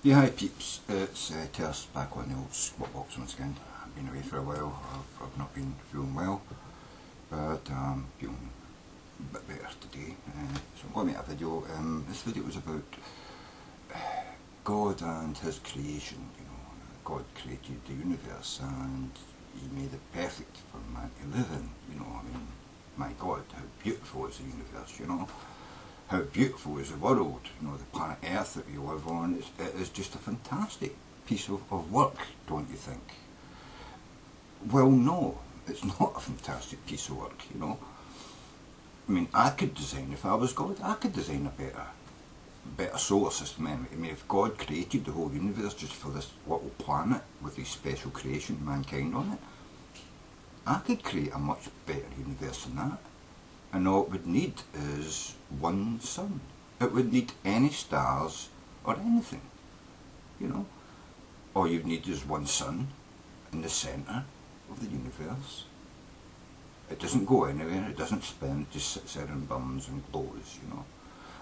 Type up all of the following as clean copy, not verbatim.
Yeah, hi peeps, it's Terse back on the old squat box once again. I've been away for a while, I've not been feeling well, but I'm feeling a bit better today. So I'm going to make a video. This video was about God and His creation. God created the universe and He made it perfect for man to live in. My God, how beautiful is the universe, how beautiful is the world, the planet Earth that we live on. It is just a fantastic piece of work, don't you think? Well, no, it's not a fantastic piece of work, I could design, if I was God, I could design a better solar system. If God created the whole universe just for this little planet with His special creation, mankind on it, I could create a much better universe than that. And all it would need is one sun. It would need any stars or anything, All you need is one sun in the centre of the universe. It doesn't go anywhere, it doesn't spin, it just sits there and burns and glows,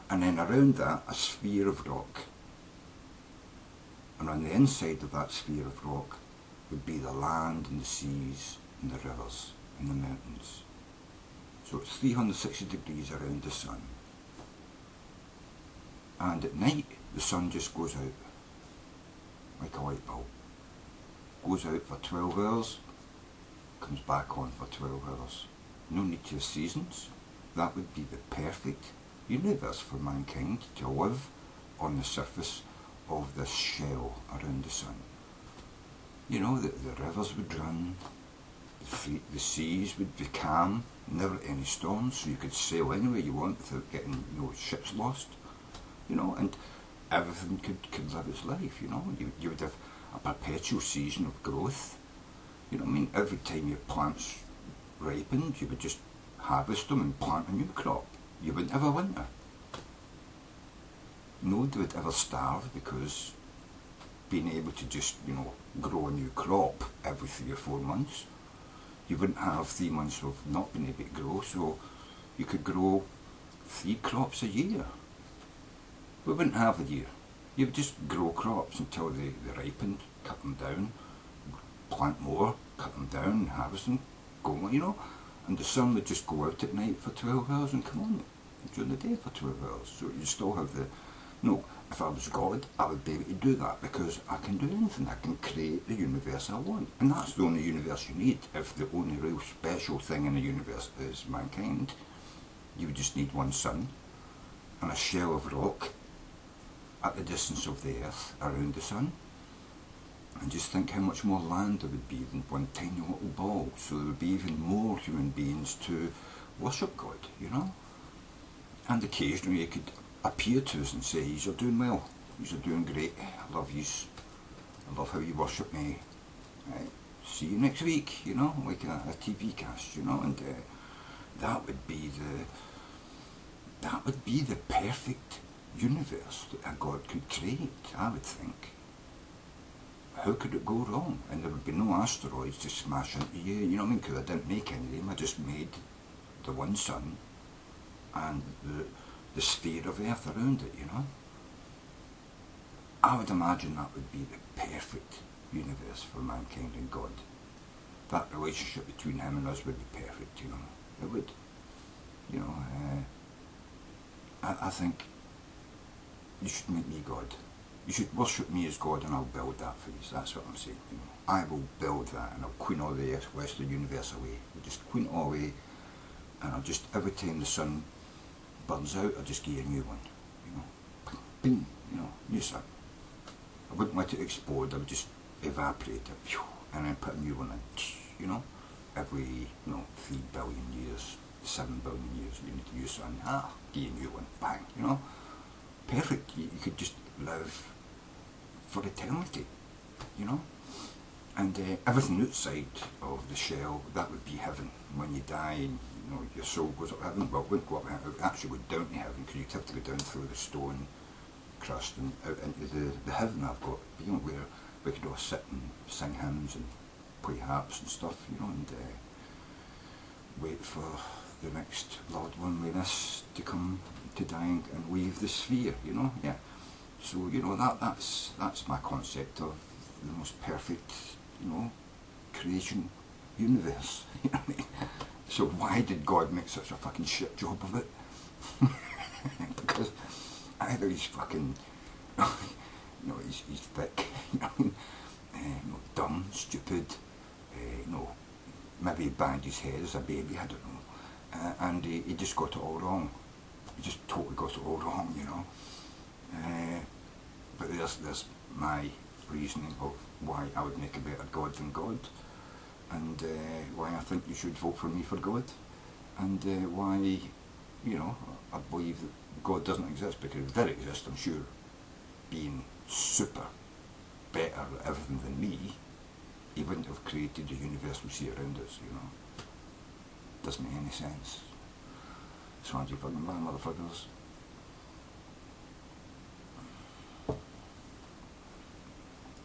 And then around that, a sphere of rock. And on the inside of that sphere of rock would be the land and the seas and the rivers and the mountains. So it's 360 degrees around the sun. And at night, the sun just goes out, like a light bulb. Goes out for 12 hours, comes back on for 12 hours. No need to have seasons. That would be the perfect universe for mankind to live on the surface of this shell around the sun. The rivers would run, the seas would be calm, never any storms, so you could sail anywhere you want without getting ships lost, and everything could live its life, You would have a perpetual season of growth, every time your plants ripened, you would just harvest them and plant a new crop. You wouldn't have a winter. Nobody would ever starve because being able to just, grow a new crop every 3 or 4 months, you wouldn't have 3 months of not being able to grow, so you could grow 3 crops a year. We wouldn't have a year. You would just grow crops until they ripened, cut them down, plant more, cut them down, harvest them, go on, and the sun would just go out at night for 12 hours and come on during the day for 12 hours. So you still have if I was God, I would be able to do that because I can do anything. I can create the universe I want. And that's the only universe you need. If the only real special thing in the universe is mankind, you would just need one sun and a shell of rock at the distance of the earth around the sun. And just think how much more land there would be than one tiny little ball. So there would be even more human beings to worship God, And occasionally you could appear to us and say, "You're doing well, you're doing great, I love yous, I love how you worship me, right, see you next week," like a TV cast, and that would be the perfect universe that a God could create, I would think. How could it go wrong? And there would be no asteroids to smash into you, because I didn't make any of them. I just made the one sun and the sphere of Earth around it, I would imagine that would be the perfect universe for mankind and God. That relationship between Him and us would be perfect, It would. I think you should make me God. You should worship me as God and I'll build that for you. That's what I'm saying, I will build that and I'll clean all the rest of the universe away. I'll just clean it all away and I'll just, every time the sun burns out, I'll just give you a new one, Bing, new sun. I wouldn't let it explode, I would just evaporate it, and then put a new one in, every, 3 billion years, 7 billion years, you need a new sun, give you a new one, bang, Perfect, you could just live for eternity, And everything outside of the shell, that would be heaven. When you die, your soul goes up to heaven. Well, it wouldn't go up to heaven, it would actually go down to heaven, because you'd have to go down through the stone crust and out into the heaven I've got, where we could all sit and sing hymns and play harps and stuff, and wait for the next loved one with us to come to die and leave the sphere, yeah. So, that's my concept of the most perfect, creation universe. You know what I mean? So why did God make such a fucking shit job of it? Because either he's fucking, he's thick, dumb, stupid, maybe he banged his head as a baby, I don't know, and he just got it all wrong. He just totally got it all wrong, but there's my reasoning of why I would make a better God than God, and why I think you should vote for me for God, and why, I believe that God doesn't exist, because if it did exist, I'm sure, being super better at everything than me, he wouldn't have created the universe we see around us, Doesn't make any sense. So, fucking bad motherfuckers.